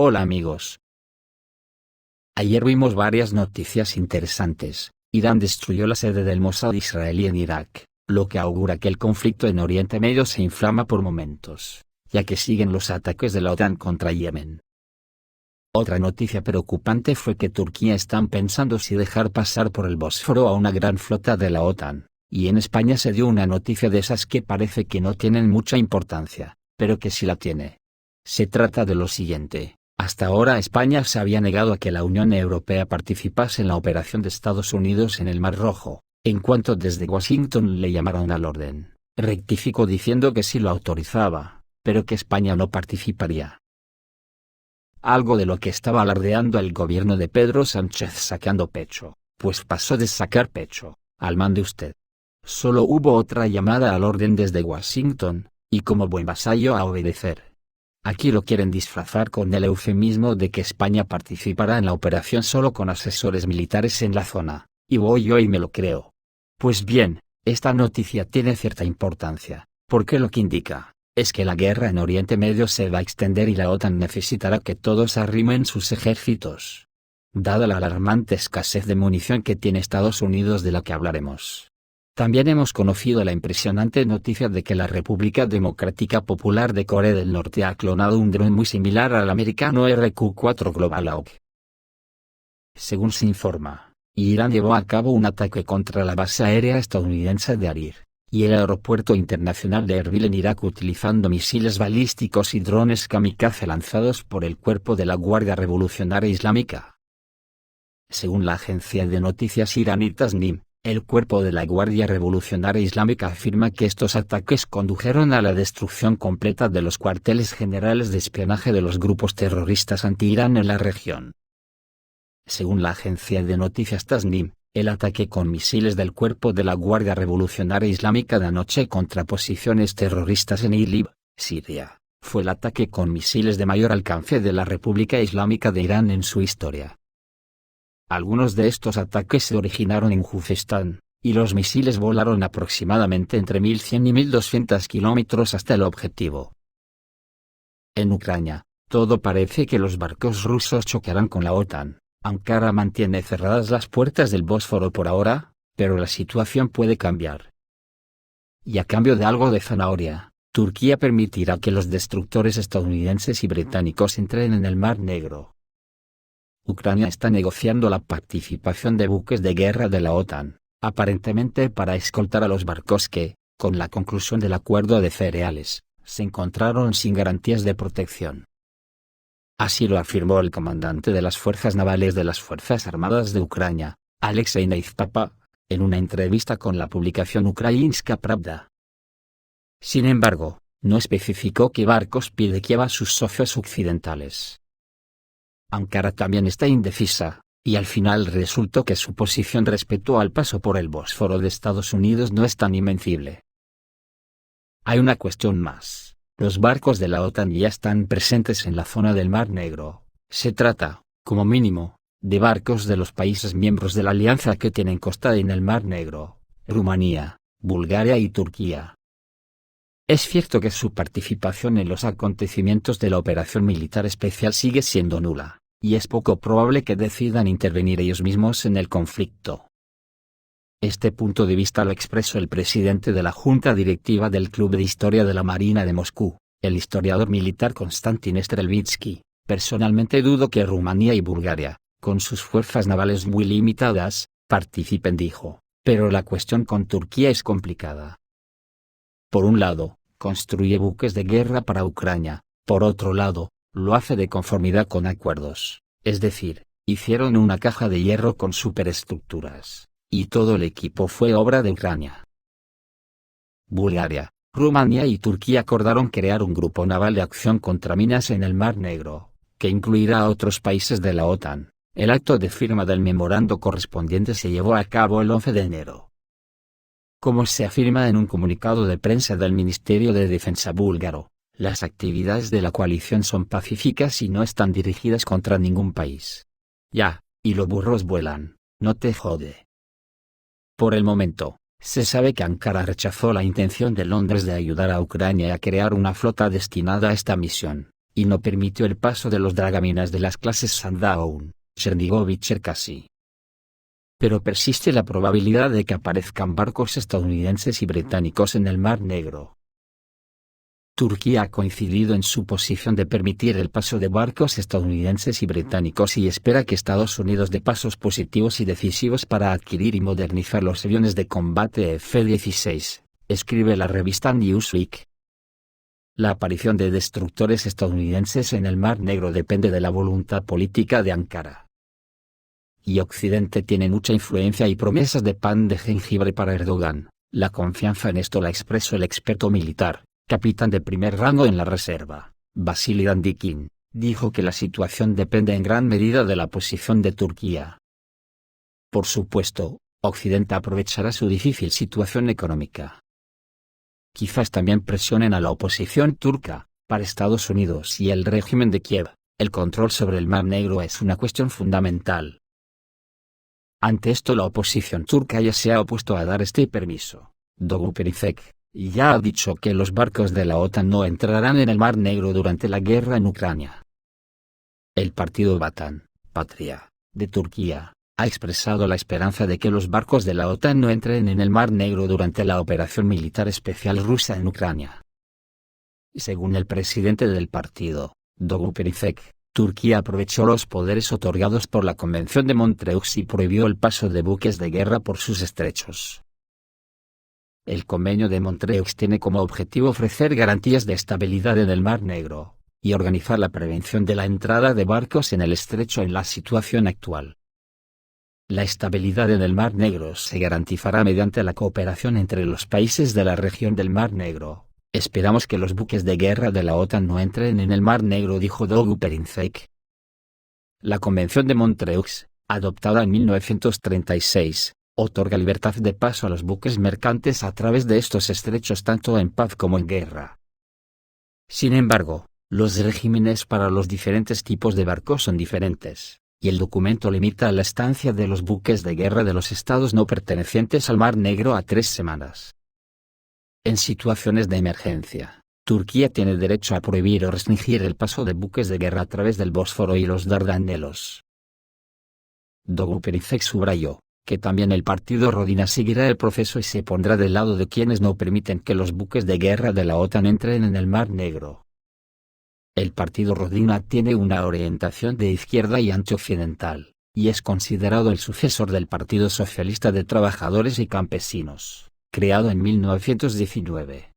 Hola amigos. Ayer vimos varias noticias interesantes. Irán destruyó la sede del Mossad israelí en Irak, lo que augura que el conflicto en Oriente Medio se inflama por momentos, ya que siguen los ataques de la OTAN contra Yemen. Otra noticia preocupante fue que Turquía están pensando si dejar pasar por el Bósforo a una gran flota de la OTAN, y en España se dio una noticia de esas que parece que no tienen mucha importancia, pero que sí la tiene. Se trata de lo siguiente: hasta ahora España se había negado a que la Unión Europea participase en la operación de Estados Unidos en el Mar Rojo. En cuanto desde Washington le llamaron al orden, rectificó diciendo que sí lo autorizaba, pero que España no participaría. Algo de lo que estaba alardeando el gobierno de Pedro Sánchez sacando pecho, pues pasó de sacar pecho al mande usted. Solo hubo otra llamada al orden desde Washington, y como buen vasallo a obedecer. Aquí lo quieren disfrazar con el eufemismo de que España participará en la operación solo con asesores militares en la zona, y voy yo y me lo creo. Pues bien, esta noticia tiene cierta importancia, porque lo que indica es que la guerra en Oriente Medio se va a extender y la OTAN necesitará que todos arrimen sus ejércitos. Dada la alarmante escasez de munición que tiene Estados Unidos, de la que hablaremos. También hemos conocido la impresionante noticia de que la República Democrática Popular de Corea del Norte ha clonado un dron muy similar al americano RQ-4 Global Hawk. Según se informa, Irán llevó a cabo un ataque contra la base aérea estadounidense de Arir y el aeropuerto internacional de Erbil en Irak utilizando misiles balísticos y drones kamikaze lanzados por el cuerpo de la Guardia Revolucionaria Islámica. Según la agencia de noticias iraní Tasnim, el cuerpo de la Guardia Revolucionaria Islámica afirma que estos ataques condujeron a la destrucción completa de los cuarteles generales de espionaje de los grupos terroristas anti-Irán en la región. Según la agencia de noticias Tasnim, el ataque con misiles del cuerpo de la Guardia Revolucionaria Islámica de anoche contra posiciones terroristas en Idlib, Siria, fue el ataque con misiles de mayor alcance de la República Islámica de Irán en su historia. Algunos de estos ataques se originaron en Juzestán, y los misiles volaron aproximadamente entre 1100 y 1200 kilómetros hasta el objetivo. En Ucrania, todo parece que los barcos rusos chocarán con la OTAN. Ankara mantiene cerradas las puertas del Bósforo por ahora, pero la situación puede cambiar. Y a cambio de algo de zanahoria, Turquía permitirá que los destructores estadounidenses y británicos entren en el Mar Negro. Ucrania está negociando la participación de buques de guerra de la OTAN, aparentemente para escoltar a los barcos que, con la conclusión del acuerdo de cereales, se encontraron sin garantías de protección. Así lo afirmó el comandante de las Fuerzas Navales de las Fuerzas Armadas de Ucrania, Alexei Naizpapa, en una entrevista con la publicación Ukrainska Pravda. Sin embargo, no especificó qué barcos pide Kiev a sus socios occidentales. Ankara también está indecisa, y al final resultó que su posición respecto al paso por el Bósforo de Estados Unidos no es tan invencible. Hay una cuestión más. Los barcos de la OTAN ya están presentes en la zona del Mar Negro. Se trata, como mínimo, de barcos de los países miembros de la alianza que tienen costa en el Mar Negro: Rumanía, Bulgaria y Turquía. Es cierto que su participación en los acontecimientos de la operación militar especial sigue siendo nula, y es poco probable que decidan intervenir ellos mismos en el conflicto. Este punto de vista lo expresó el presidente de la Junta Directiva del Club de Historia de la Marina de Moscú, el historiador militar Konstantin Strelbitsky. Personalmente dudo que Rumanía y Bulgaria, con sus fuerzas navales muy limitadas, participen, dijo, pero la cuestión con Turquía es complicada. Por un lado, construye buques de guerra para Ucrania, por otro lado, lo hace de conformidad con acuerdos, es decir, hicieron una caja de hierro con superestructuras. Y todo el equipo fue obra de Ucrania. Bulgaria, Rumanía y Turquía acordaron crear un grupo naval de acción contra minas en el Mar Negro, que incluirá a otros países de la OTAN. El acto de firma del memorando correspondiente se llevó a cabo el 11 de enero. Como se afirma en un comunicado de prensa del Ministerio de Defensa búlgaro, las actividades de la coalición son pacíficas y no están dirigidas contra ningún país. Ya, y los burros vuelan, no te jode. Por el momento, se sabe que Ankara rechazó la intención de Londres de ayudar a Ucrania a crear una flota destinada a esta misión, y no permitió el paso de los dragaminas de las clases Sandown, Chernígov y Cherkasy. Pero persiste la probabilidad de que aparezcan barcos estadounidenses y británicos en el Mar Negro. Turquía ha coincidido en su posición de permitir el paso de barcos estadounidenses y británicos y espera que Estados Unidos dé pasos positivos y decisivos para adquirir y modernizar los aviones de combate F-16, escribe la revista Newsweek. La aparición de destructores estadounidenses en el Mar Negro depende de la voluntad política de Ankara. Y Occidente tiene mucha influencia y promesas de pan de jengibre para Erdogan. La confianza en esto la expresó el experto militar, capitán de primer rango en la reserva, Vasily Dandikin, dijo que la situación depende en gran medida de la posición de Turquía. Por supuesto, Occidente aprovechará su difícil situación económica. Quizás también presionen a la oposición turca. Para Estados Unidos y el régimen de Kiev, el control sobre el Mar Negro es una cuestión fundamental. Ante esto la oposición turca ya se ha opuesto a dar este permiso. Doğu Perinçek ya ha dicho que los barcos de la OTAN no entrarán en el Mar Negro durante la guerra en Ucrania. El partido Vatan, Patria, de Turquía, ha expresado la esperanza de que los barcos de la OTAN no entren en el Mar Negro durante la operación militar especial rusa en Ucrania. Según el presidente del partido, Doğu Perinçek, Turquía aprovechó los poderes otorgados por la Convención de Montreux y prohibió el paso de buques de guerra por sus estrechos. El Convenio de Montreux tiene como objetivo ofrecer garantías de estabilidad en el Mar Negro, y organizar la prevención de la entrada de barcos en el estrecho en la situación actual. La estabilidad en el Mar Negro se garantizará mediante la cooperación entre los países de la región del Mar Negro. Esperamos que los buques de guerra de la OTAN no entren en el Mar Negro, dijo Doğu Perinçek. La Convención de Montreux, adoptada en 1936, otorga libertad de paso a los buques mercantes a través de estos estrechos tanto en paz como en guerra. Sin embargo, los regímenes para los diferentes tipos de barcos son diferentes, y el documento limita la estancia de los buques de guerra de los estados no pertenecientes al Mar Negro a 3 semanas. En situaciones de emergencia, Turquía tiene derecho a prohibir o restringir el paso de buques de guerra a través del Bósforo y los Dardanelos. Doğu Perinçek subrayó que también el partido Rodina seguirá el proceso y se pondrá del lado de quienes no permiten que los buques de guerra de la OTAN entren en el Mar Negro. El partido Rodina tiene una orientación de izquierda y antioccidental, y es considerado el sucesor del Partido Socialista de Trabajadores y Campesinos, creado en 1919.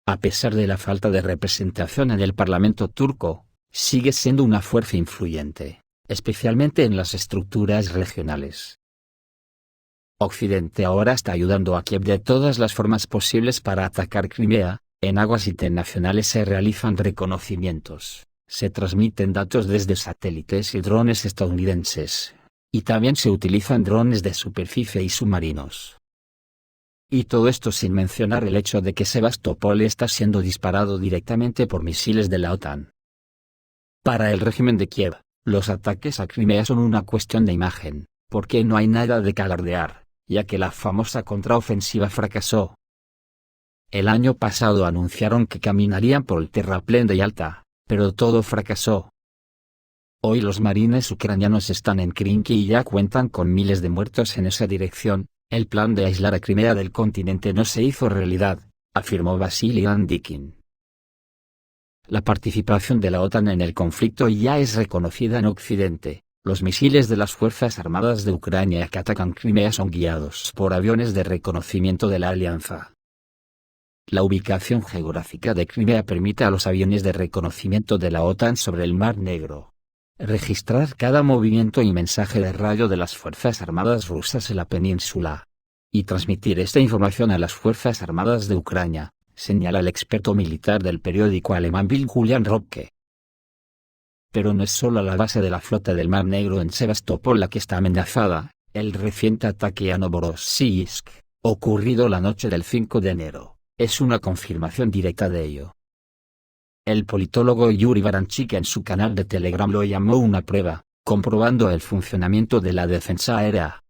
A pesar de la falta de representación en el Parlamento turco, sigue siendo una fuerza influyente, especialmente en las estructuras regionales. Occidente ahora está ayudando a Kiev de todas las formas posibles para atacar Crimea. En aguas internacionales se realizan reconocimientos, se transmiten datos desde satélites y drones estadounidenses, y también se utilizan drones de superficie y submarinos. Y todo esto sin mencionar el hecho de que Sebastopol está siendo disparado directamente por misiles de la OTAN. Para el régimen de Kiev, los ataques a Crimea son una cuestión de imagen, porque no hay nada de que alardear, ya que la famosa contraofensiva fracasó. El año pasado anunciaron que caminarían por el terraplén de Yalta, pero todo fracasó. Hoy los marines ucranianos están en Krinky y ya cuentan con miles de muertos en esa dirección. El plan de aislar a Crimea del continente no se hizo realidad, afirmó Vasily Dandikin. La participación de la OTAN en el conflicto ya es reconocida en Occidente. Los misiles de las Fuerzas Armadas de Ucrania que atacan Crimea son guiados por aviones de reconocimiento de la alianza. La ubicación geográfica de Crimea permite a los aviones de reconocimiento de la OTAN sobre el Mar Negro registrar cada movimiento y mensaje de radio de las Fuerzas Armadas rusas en la península, y transmitir esta información a las Fuerzas Armadas de Ucrania, señala el experto militar del periódico alemán Bild Julian Röpke. Pero no es solo la base de la flota del Mar Negro en Sebastopol la que está amenazada. El reciente ataque a Novorossiysk, ocurrido la noche del 5 de enero, es una confirmación directa de ello. El politólogo Yuri Baranchik en su canal de Telegram lo llamó una prueba, comprobando el funcionamiento de la defensa aérea.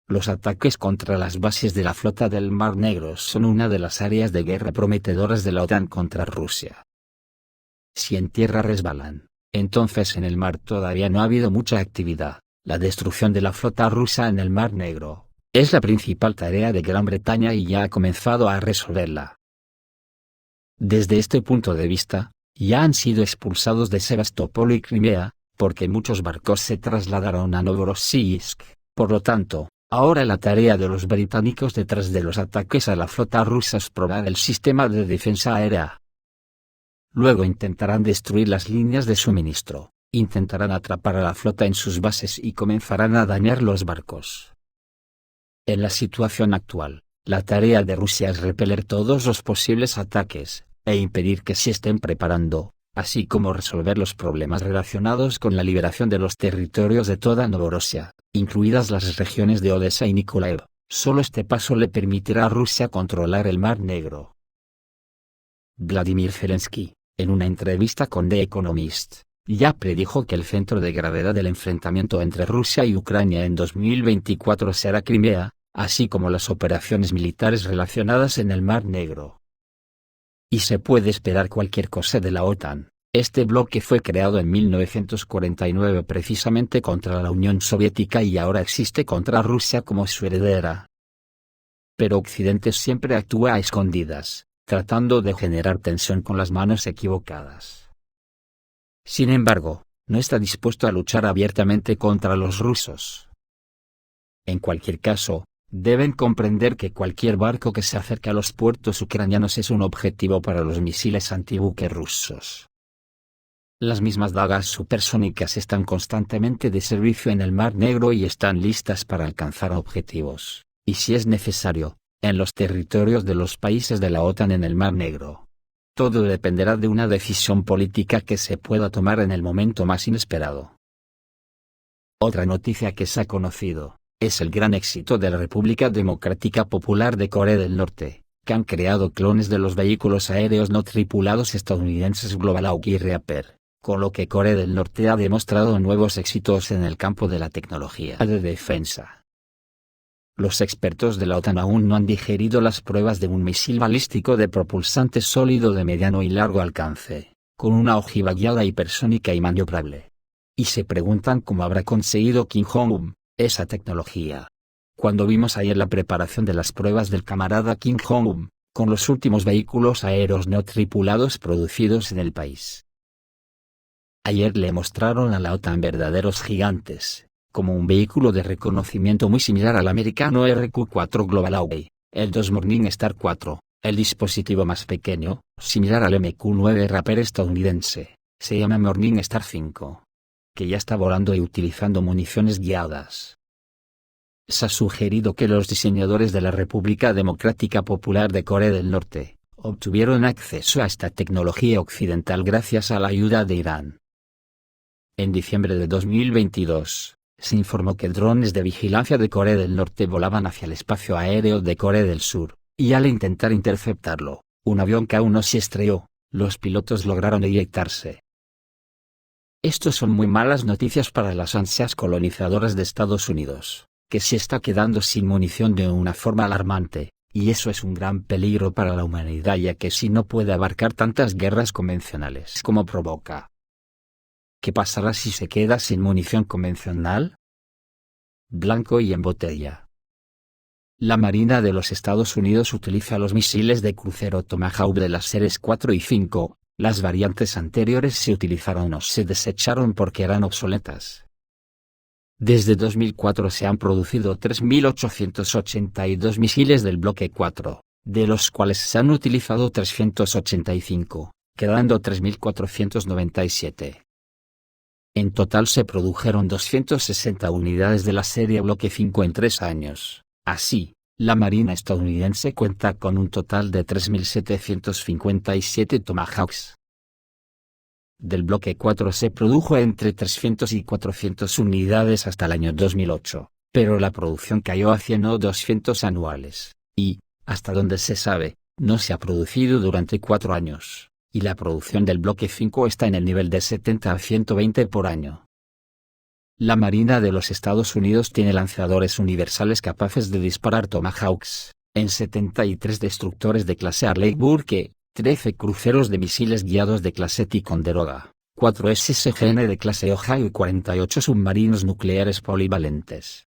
Los ataques contra las bases de la flota del Mar Negro son una de las áreas de guerra prometedoras de la OTAN contra Rusia. Si en tierra resbalan, entonces en el mar todavía no ha habido mucha actividad. La destrucción de la flota rusa en el Mar Negro es la principal tarea de Gran Bretaña y ya ha comenzado a resolverla. Desde este punto de vista, ya han sido expulsados de Sebastopol y Crimea, porque muchos barcos se trasladaron a Novorossiysk. Por lo tanto, ahora la tarea de los británicos detrás de los ataques a la flota rusa es probar el sistema de defensa aérea. Luego intentarán destruir las líneas de suministro, intentarán atrapar a la flota en sus bases y comenzarán a dañar los barcos. En la situación actual, la tarea de Rusia es repeler todos los posibles ataques, e impedir que se estén preparando, así como resolver los problemas relacionados con la liberación de los territorios de toda Novorosia, incluidas las regiones de Odessa y Nikolaev. Solo este paso le permitirá a Rusia controlar el Mar Negro. Vladimir Zelensky, en una entrevista con The Economist, ya predijo que el centro de gravedad del enfrentamiento entre Rusia y Ucrania en 2024 será Crimea, así como las operaciones militares relacionadas en el Mar Negro. Y se puede esperar cualquier cosa de la OTAN. Este bloque fue creado en 1949 precisamente contra la Unión Soviética y ahora existe contra Rusia como su heredera. Pero Occidente siempre actúa a escondidas, tratando de generar tensión con las manos equivocadas. Sin embargo, no está dispuesto a luchar abiertamente contra los rusos. En cualquier caso, deben comprender que cualquier barco que se acerque a los puertos ucranianos es un objetivo para los misiles antibuque rusos. Las mismas dagas supersónicas están constantemente de servicio en el Mar Negro y están listas para alcanzar objetivos, y si es necesario, en los territorios de los países de la OTAN en el Mar Negro. Todo dependerá de una decisión política que se pueda tomar en el momento más inesperado. Otra noticia que se ha conocido es el gran éxito de la República Democrática Popular de Corea del Norte, que han creado clones de los vehículos aéreos no tripulados estadounidenses Global Hawk y Reaper, con lo que Corea del Norte ha demostrado nuevos éxitos en el campo de la tecnología de defensa. Los expertos de la OTAN aún no han digerido las pruebas de un misil balístico de propulsante sólido de mediano y largo alcance, con una ojiva guiada hipersónica y maniobrable. Y se preguntan cómo habrá conseguido Kim Jong-un esa tecnología. Cuando vimos ayer la preparación de las pruebas del camarada Kim Jong-un, con los últimos vehículos aéreos no tripulados producidos en el país. Ayer le mostraron a la OTAN verdaderos gigantes, como un vehículo de reconocimiento muy similar al americano RQ-4 Global Hawk, el 2 Morningstar 4, el dispositivo más pequeño, similar al MQ-9 Reaper estadounidense, se llama Morningstar 5. Que ya está volando y utilizando municiones guiadas. Se ha sugerido que los diseñadores de la República Democrática Popular de Corea del Norte obtuvieron acceso a esta tecnología occidental gracias a la ayuda de Irán. En diciembre de 2022, se informó que drones de vigilancia de Corea del Norte volaban hacia el espacio aéreo de Corea del Sur, y al intentar interceptarlo, un avión que aún no se estrelló, los pilotos lograron eyectarse. Estos son muy malas noticias para las ansias colonizadoras de Estados Unidos, que se está quedando sin munición de una forma alarmante, y eso es un gran peligro para la humanidad ya que si no puede abarcar tantas guerras convencionales como provoca. ¿Qué pasará si se queda sin munición convencional? Blanco y en botella. La Marina de los Estados Unidos utiliza los misiles de crucero Tomahawk de las series 4 y 5. Las variantes anteriores se utilizaron o se desecharon porque eran obsoletas. Desde 2004 se han producido 3.882 misiles del bloque 4, de los cuales se han utilizado 385, quedando 3.497. En total se produjeron 260 unidades de la serie bloque 5 en 3 años. Así, la Marina estadounidense cuenta con un total de 3.757 Tomahawks. Del bloque 4 se produjo entre 300 y 400 unidades hasta el año 2008, pero la producción cayó a 100 o 200 anuales, y, hasta donde se sabe, no se ha producido durante 4 años, y la producción del bloque 5 está en el nivel de 70 a 120 por año. La Marina de los Estados Unidos tiene lanzadores universales capaces de disparar Tomahawks, en 73 destructores de clase Arleigh Burke, 13 cruceros de misiles guiados de clase Ticonderoga, 4 SSGN de clase Ohio y 48 submarinos nucleares polivalentes.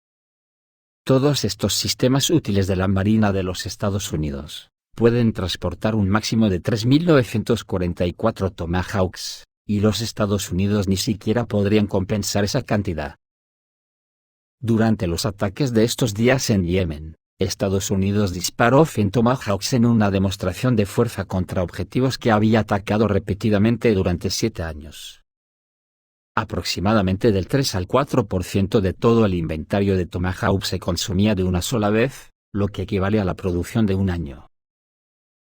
Todos estos sistemas útiles de la Marina de los Estados Unidos pueden transportar un máximo de 3.944 Tomahawks, y los Estados Unidos ni siquiera podrían compensar esa cantidad. Durante los ataques de estos días en Yemen, Estados Unidos disparó 100 Tomahawks en una demostración de fuerza contra objetivos que había atacado repetidamente durante 7 años. Aproximadamente del 3 al 4% de todo el inventario de Tomahawk se consumía de una sola vez, lo que equivale a la producción de un año.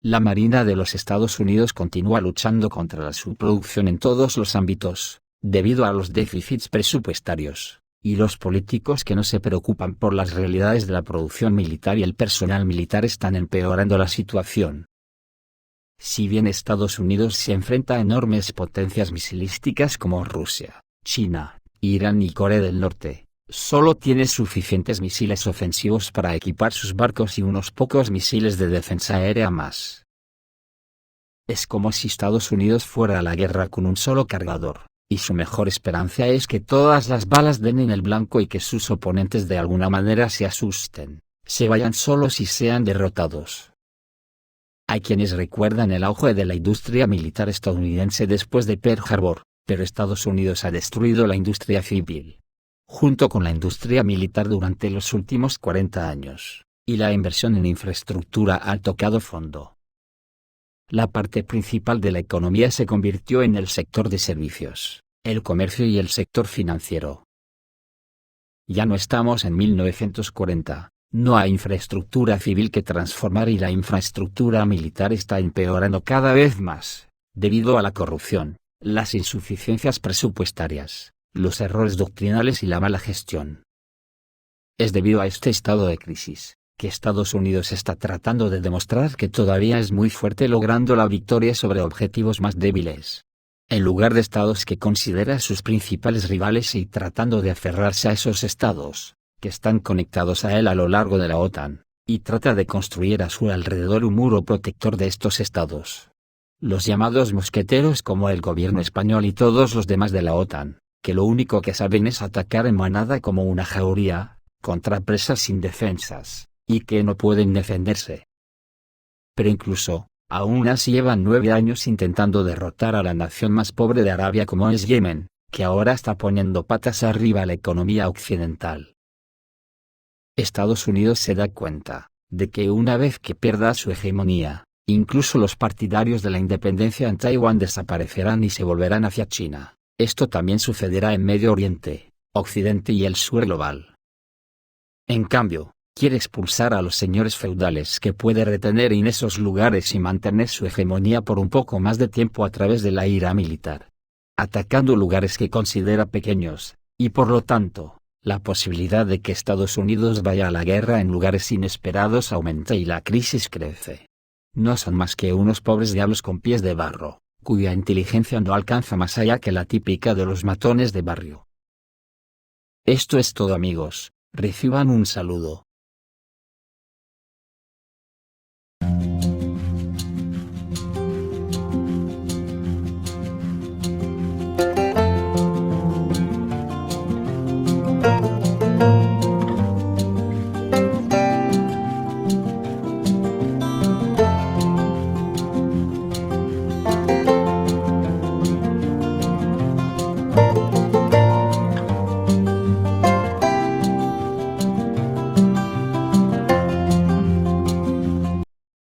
La Marina de los Estados Unidos continúa luchando contra la subproducción en todos los ámbitos, debido a los déficits presupuestarios, y los políticos que no se preocupan por las realidades de la producción militar y el personal militar están empeorando la situación. Si bien Estados Unidos se enfrenta a enormes potencias misilísticas como Rusia, China, Irán y Corea del Norte, solo tiene suficientes misiles ofensivos para equipar sus barcos y unos pocos misiles de defensa aérea más. Es como si Estados Unidos fuera a la guerra con un solo cargador, y su mejor esperanza es que todas las balas den en el blanco y que sus oponentes de alguna manera se asusten, se vayan solos y sean derrotados. Hay quienes recuerdan el auge de la industria militar estadounidense después de Pearl Harbor, pero Estados Unidos ha destruido la industria civil, junto con la industria militar durante los últimos 40 años, y la inversión en infraestructura ha tocado fondo. La parte principal de la economía se convirtió en el sector de servicios, el comercio y el sector financiero. Ya no estamos en 1940, no hay infraestructura civil que transformar y la infraestructura militar está empeorando cada vez más, debido a la corrupción, las insuficiencias presupuestarias, los errores doctrinales y la mala gestión. Es debido a este estado de crisis que Estados Unidos está tratando de demostrar que todavía es muy fuerte, logrando la victoria sobre objetivos más débiles. En lugar de estados que considera sus principales rivales y tratando de aferrarse a esos estados, que están conectados a él a lo largo de la OTAN, y trata de construir a su alrededor un muro protector de estos estados. Los llamados mosqueteros como el gobierno español y todos los demás de la OTAN, que lo único que saben es atacar en manada como una jauría, contra presas indefensas, y que no pueden defenderse. Pero incluso, aún así llevan 9 años intentando derrotar a la nación más pobre de Arabia como es Yemen, que ahora está poniendo patas arriba a la economía occidental. Estados Unidos se da cuenta de que una vez que pierda su hegemonía, incluso los partidarios de la independencia en Taiwán desaparecerán y se volverán hacia China. Esto también sucederá en Medio Oriente, Occidente y el sur global. En cambio, quiere expulsar a los señores feudales que puede retener en esos lugares y mantener su hegemonía por un poco más de tiempo a través de la ira militar, atacando lugares que considera pequeños, y por lo tanto, la posibilidad de que Estados Unidos vaya a la guerra en lugares inesperados aumenta y la crisis crece. No son más que unos pobres diablos con pies de barro, cuya inteligencia no alcanza más allá que la típica de los matones de barrio. Esto es todo, amigos, reciban un saludo.